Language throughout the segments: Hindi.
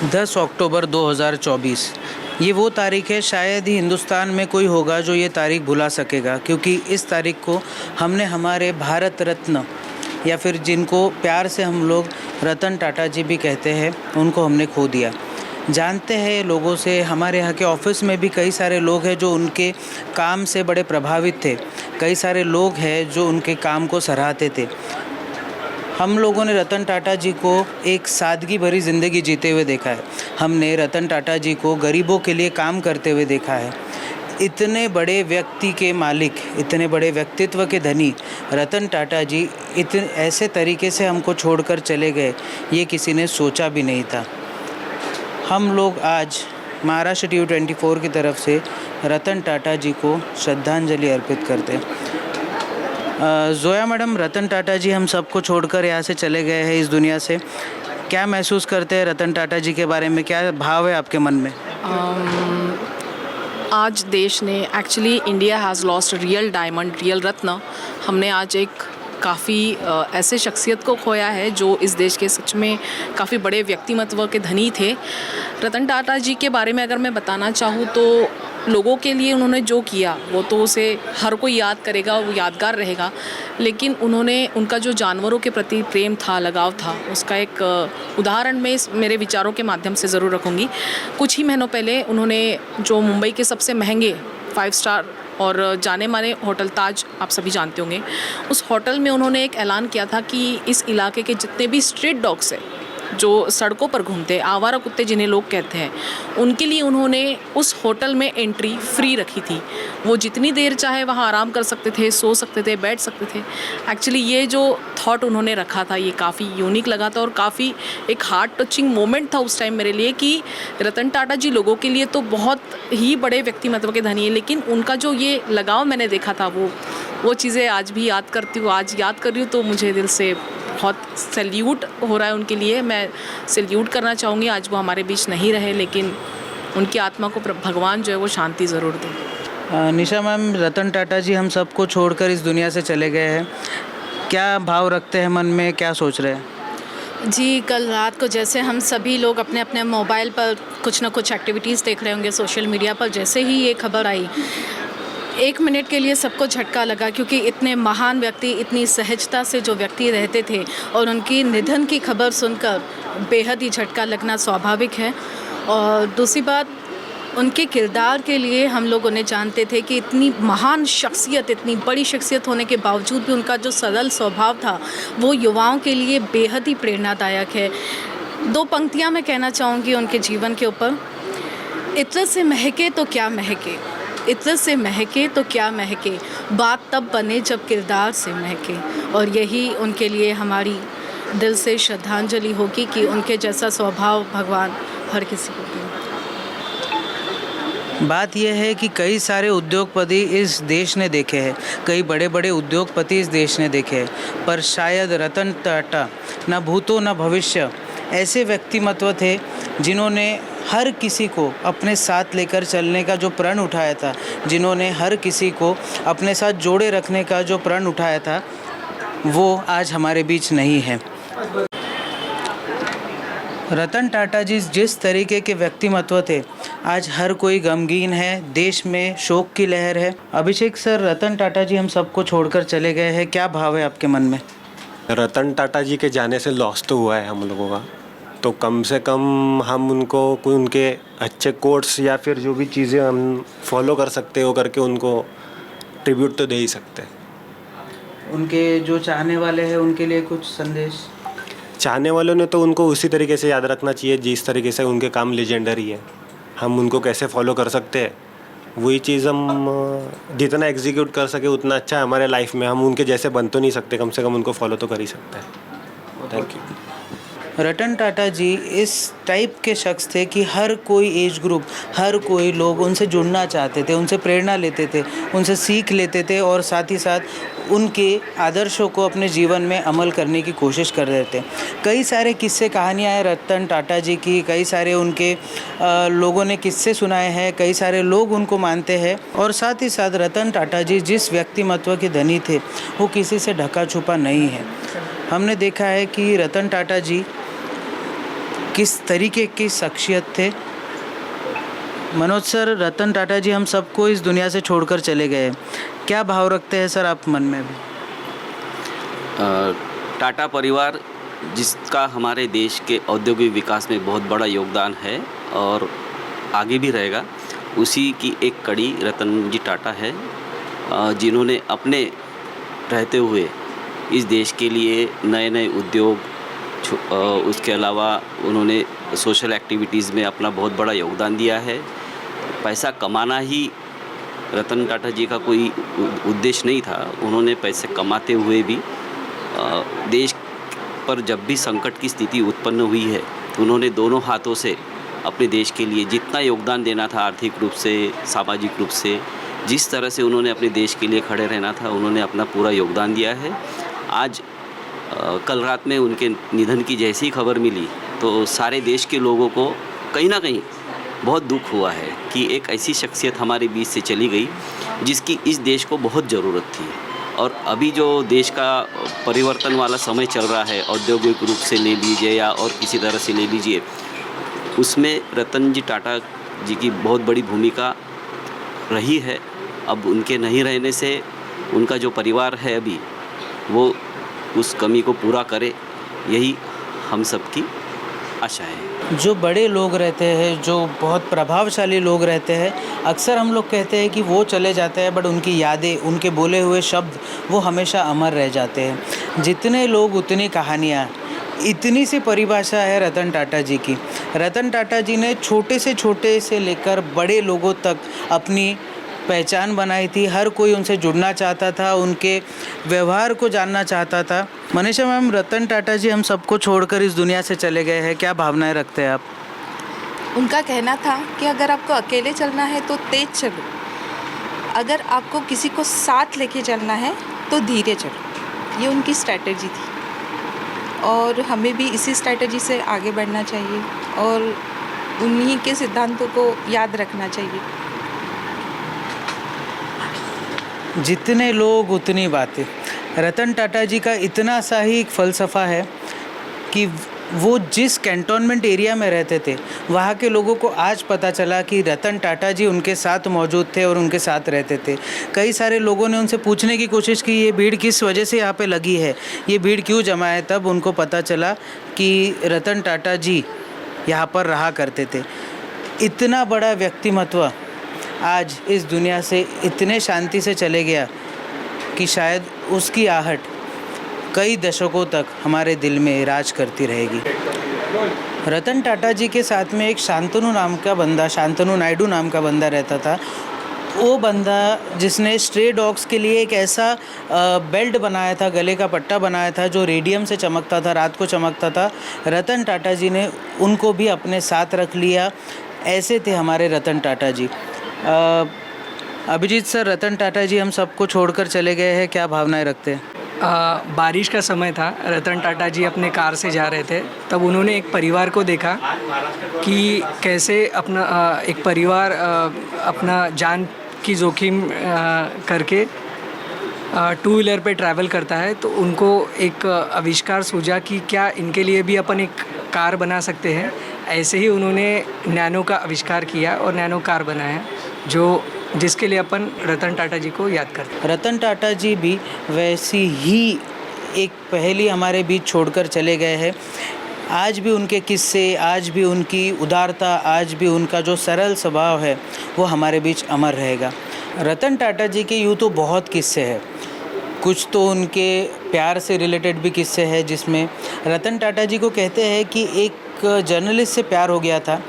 10 अक्टूबर 2024 ये वो तारीख़ है, शायद ही हिंदुस्तान में कोई होगा जो ये तारीख़ भुला सकेगा, क्योंकि इस तारीख़ को हमने हमारे भारत रत्न या फिर जिनको प्यार से हम लोग रतन टाटा जी भी कहते हैं, उनको हमने खो दिया। जानते हैं लोगों से, हमारे यहाँ के ऑफिस में भी कई सारे लोग हैं जो उनके काम से बड़े प्रभावित थे। कई सारे लोग हैं जो उनके काम को सराहते थे। हम लोगों ने रतन टाटा जी को एक सादगी भरी ज़िंदगी जीते हुए देखा है। हमने रतन टाटा जी को गरीबों के लिए काम करते हुए देखा है। इतने बड़े व्यक्ति के मालिक, इतने बड़े व्यक्तित्व के धनी रतन टाटा जी इतने ऐसे तरीके से हमको छोड़कर चले गए, ये किसी ने सोचा भी नहीं था। हम लोग आज महाराष्ट्र T24 की तरफ से रतन टाटा जी को श्रद्धांजलि अर्पित करते हैं। ज़ोया मैडम, रतन टाटा जी हम सबको छोड़कर यहाँ से चले गए हैं इस दुनिया से। क्या महसूस करते हैं रतन टाटा जी के बारे में, क्या भाव है आपके मन में? आज देश ने actually India has lost real diamond, real रत्न। हमने आज एक काफ़ी ऐसे शख्सियत को खोया है जो इस देश के सच में काफ़ी बड़े व्यक्तिमत्व के धनी थे। रतन टाटा जी के बारे में अगर मैं बताना चाहूँ तो लोगों के लिए उन्होंने जो किया वो तो उसे हर कोई याद करेगा, वो यादगार रहेगा। लेकिन उनका जो जानवरों के प्रति प्रेम था, लगाव था, उसका एक उदाहरण मैं मेरे विचारों के माध्यम से ज़रूर रखूँगी। कुछ ही महीनों पहले उन्होंने जो मुंबई के सबसे महंगे 5 स्टार और जाने माने होटल ताज, आप सभी जानते होंगे, उस होटल में उन्होंने एक ऐलान किया था कि इस इलाके के जितने भी स्ट्रीट डॉग्स हैं, जो सड़कों पर घूमते हैं, आवारा कुत्ते जिन्हें लोग कहते हैं, उनके लिए उन्होंने उस होटल में एंट्री फ्री रखी थी। वो जितनी देर चाहे वहाँ आराम कर सकते थे, सो सकते थे, बैठ सकते थे। एक्चुअली ये जो थॉट उन्होंने रखा था, ये काफ़ी यूनिक लगा था और काफ़ी एक हार्ट टचिंग मोमेंट था उस टाइम मेरे लिए कि रतन टाटा जी लोगों के लिए तो बहुत ही बड़े व्यक्तिमत्व के धनी है, लेकिन उनका जो ये लगाव मैंने देखा था, वो चीज़ें आज भी याद करती हूँ। आज याद कर रही हूँ तो मुझे दिल से बहुत सैल्यूट हो रहा है उनके लिए। मैं सैल्यूट करना चाहूँगी। आज वो हमारे बीच नहीं रहे, लेकिन उनकी आत्मा को भगवान जो है वो शांति ज़रूर दे। निशा मैम, रतन टाटा जी हम सबको छोड़कर इस दुनिया से चले गए हैं। क्या भाव रखते हैं मन में, क्या सोच रहे हैं? जी, कल रात को जैसे हम सभी लोग अपने अपने मोबाइल पर कुछ ना कुछ एक्टिविटीज़ देख रहे होंगे सोशल मीडिया पर, जैसे ही ये खबर आई, 1 मिनट के लिए सबको झटका लगा, क्योंकि इतने महान व्यक्ति, इतनी सहजता से जो व्यक्ति रहते थे और उनकी निधन की खबर सुनकर बेहद ही झटका लगना स्वाभाविक है। और दूसरी बात, उनके किरदार के लिए हम लोग उन्हें जानते थे कि इतनी महान शख्सियत, इतनी बड़ी शख्सियत होने के बावजूद भी उनका जो सरल स्वभाव था वो युवाओं के लिए बेहद ही प्रेरणादायक है। 2 पंक्तियाँ मैं कहना चाहूँगी उनके जीवन के ऊपर। इत्र से महके तो क्या महके, इत्र से महके तो क्या महके, बात तब बने जब किरदार से महके। और यही उनके लिए हमारी दिल से श्रद्धांजलि होगी कि उनके जैसा स्वभाव भगवान हर किसी को दे। बात यह है कि कई सारे उद्योगपति इस देश ने देखे हैं, कई बड़े बड़े उद्योगपति इस देश ने देखे हैं, पर शायद रतन टाटा न भूतो न भविष्य ऐसे व्यक्तिमत्व थे जिन्होंने हर किसी को अपने साथ लेकर चलने का जो प्रण उठाया था, जिन्होंने हर किसी को अपने साथ जोड़े रखने का जो प्रण उठाया था, वो आज हमारे बीच नहीं है। रतन टाटा जी जिस तरीके के व्यक्तिमत्व थे, आज हर कोई गमगीन है, देश में शोक की लहर है। अभिषेक सर, रतन टाटा जी हम सबको छोड़कर चले गए हैं, क्या भाव है आपके मन में? रतन टाटा जी के जाने से लॉस तो हुआ है हम लोगों का, तो कम से कम हम उनको कोई उनके अच्छे कोट्स या फिर जो भी चीज़ें हम फॉलो कर सकते हो करके उनको ट्रिब्यूट तो दे ही सकते हैं। उनके जो चाहने वाले हैं उनके लिए कुछ संदेश? चाहने वालों ने तो उनको उसी तरीके से याद रखना चाहिए जिस तरीके से उनके काम लेजेंडरी है। हम उनको कैसे फॉलो कर सकते हैं, वही चीज़ हम जितना एग्जीक्यूट कर सके उतना अच्छा है हमारे लाइफ में। हम उनके जैसे बन तो नहीं सकते, कम से कम उनको फॉलो तो कर ही सकते हैं। Thank you. रतन टाटा जी इस टाइप के शख्स थे कि हर कोई एज ग्रुप, हर कोई लोग उनसे जुड़ना चाहते थे, उनसे प्रेरणा लेते थे, उनसे सीख लेते थे और साथ ही साथ उनके आदर्शों को अपने जीवन में अमल करने की कोशिश कर रहे थे। कई सारे किस्से कहानियाँ हैं रतन टाटा जी की, कई सारे उनके लोगों ने किस्से सुनाए हैं, कई सारे लोग उनको मानते हैं। और साथ ही साथ रतन टाटा जी जिस व्यक्तिमत्व के धनी थे वो किसी से ढका छुपा नहीं है। हमने देखा है कि रतन टाटा जी किस तरीके की शख्सियत थे। मनोज सर, रतन टाटा जी हम सबको इस दुनिया से छोड़कर चले गए, क्या भाव रखते हैं सर आप मन में भी? टाटा परिवार जिसका हमारे देश के औद्योगिक विकास में बहुत बड़ा योगदान है और आगे भी रहेगा, उसी की एक कड़ी रतन जी टाटा है, जिन्होंने अपने रहते हुए इस देश के लिए नए नए उद्योग, उसके अलावा उन्होंने सोशल एक्टिविटीज़ में अपना बहुत बड़ा योगदान दिया है। पैसा कमाना ही रतन टाटा जी का कोई उद्देश्य नहीं था। उन्होंने पैसे कमाते हुए भी देश पर जब भी संकट की स्थिति उत्पन्न हुई है, उन्होंने दोनों हाथों से अपने देश के लिए जितना योगदान देना था, आर्थिक रूप से, सामाजिक रूप से, जिस तरह से उन्होंने अपने देश के लिए खड़े रहना था, उन्होंने अपना पूरा योगदान दिया है। आज कल रात में उनके निधन की जैसी खबर मिली तो सारे देश के लोगों को कहीं ना कहीं बहुत दुख हुआ है कि एक ऐसी शख्सियत हमारे बीच से चली गई जिसकी इस देश को बहुत ज़रूरत थी। और अभी जो देश का परिवर्तन वाला समय चल रहा है, औद्योगिक रूप से ले लीजिए या और किसी तरह से ले लीजिए, उसमें रतन जी टाटा जी की बहुत बड़ी भूमिका रही है। अब उनके नहीं रहने से उनका जो परिवार है अभी, वो उस कमी को पूरा करे, यही हम सबकी आशा है। जो बड़े लोग रहते हैं, जो बहुत प्रभावशाली लोग रहते हैं, अक्सर हम लोग कहते हैं कि वो चले जाते हैं, बट उनकी यादें, उनके बोले हुए शब्द वो हमेशा अमर रह जाते हैं। जितने लोग उतनी कहानियाँ, इतनी सी परिभाषा है रतन टाटा जी की। रतन टाटा जी ने छोटे से लेकर बड़े लोगों तक अपनी पहचान बनाई थी। हर कोई उनसे जुड़ना चाहता था, उनके व्यवहार को जानना चाहता था। मनीषा मैम, रतन टाटा जी हम सबको छोड़कर इस दुनिया से चले गए हैं, क्या भावनाएं रखते हैं आप? उनका कहना था कि अगर आपको अकेले चलना है तो तेज चलो, अगर आपको किसी को साथ लेके चलना है तो धीरे चलो। ये उनकी स्ट्रैटेजी थी और हमें भी इसी स्ट्रैटेजी से आगे बढ़ना चाहिए और उन्हीं के सिद्धांतों को याद रखना चाहिए। जितने लोग उतनी बातें। रतन टाटा जी का इतना सा ही एक फ़लसफ़ा है कि वो जिस कैंटोनमेंट एरिया में रहते थे, वहाँ के लोगों को आज पता चला कि रतन टाटा जी उनके साथ मौजूद थे और उनके साथ रहते थे। कई सारे लोगों ने उनसे पूछने की कोशिश की, ये भीड़ किस वजह से यहाँ पे लगी है, ये भीड़ क्यों जमा है। तब उनको पता चला कि रतन टाटा जी यहाँ पर रहा करते थे। इतना बड़ा व्यक्तिमत्व आज इस दुनिया से इतने शांति से चले गया कि शायद उसकी आहट कई दशकों तक हमारे दिल में राज करती रहेगी। रतन टाटा जी के साथ में एक शांतनु नायडू नाम का बंदा रहता था। वो बंदा जिसने स्ट्रे डॉग्स के लिए एक ऐसा बेल्ट बनाया था, गले का पट्टा बनाया था जो रेडियम से चमकता था, रात को चमकता था। रतन टाटा जी ने उनको भी अपने साथ रख लिया। ऐसे थे हमारे रतन टाटा जी। अभिजीत सर, रतन टाटा जी हम सबको छोड़कर चले गए हैं, क्या भावनाएं रखते हैं? बारिश का समय था, रतन टाटा जी अपने कार से जा रहे थे, तब उन्होंने एक परिवार को देखा कि कैसे अपना एक परिवार अपना जान की जोखिम करके टू व्हीलर पे ट्रैवल करता है। तो उनको एक आविष्कार सूझा कि क्या इनके लिए भी अपन एक कार बना सकते हैं। ऐसे ही उन्होंने नैनो का आविष्कार किया और नैनो कार बनाया, जिसके लिए अपन रतन टाटा जी को याद करते हैं। रतन टाटा जी भी वैसी ही एक पहेली हमारे बीच छोड़कर चले गए हैं। आज भी उनके किस्से, आज भी उनकी उदारता, आज भी उनका जो सरल स्वभाव है वो हमारे बीच अमर रहेगा। रतन टाटा जी के यूँ तो बहुत किस्से हैं, कुछ तो उनके प्यार से रिलेटेड भी किस्से हैं, जिसमें रतन टाटा जी को कहते हैं कि एक जर्नलिस्ट से प्यार हो गया था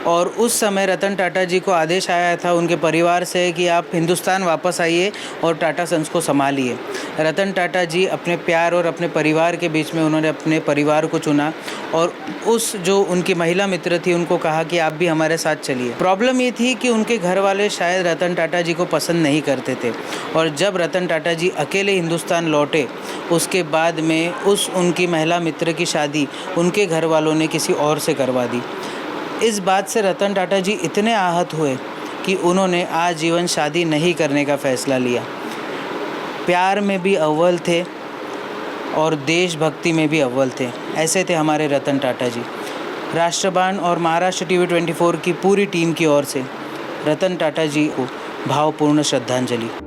और उस समय रतन टाटा जी को आदेश आया था उनके परिवार से कि आप हिंदुस्तान वापस आइए और टाटा सन्स को संभालिए। रतन टाटा जी अपने प्यार और अपने परिवार के बीच में उन्होंने अपने परिवार को चुना और उस जो उनकी महिला मित्र थी उनको कहा कि आप भी हमारे साथ चलिए। प्रॉब्लम ये थी कि उनके घर वाले शायद रतन टाटा जी को पसंद नहीं करते थे और जब रतन टाटा जी अकेले हिंदुस्तान लौटे, उसके बाद में उनकी महिला मित्र की शादी उनके घर वालों ने किसी और से करवा दी। इस बात से रतन टाटा जी इतने आहत हुए कि उन्होंने आजीवन शादी नहीं करने का फ़ैसला लिया। प्यार में भी अव्वल थे और देशभक्ति में भी अव्वल थे। ऐसे थे हमारे रतन टाटा जी। राष्ट्रबान और महाराष्ट्र टीवी 24 की पूरी टीम की ओर से रतन टाटा जी को भावपूर्ण श्रद्धांजलि।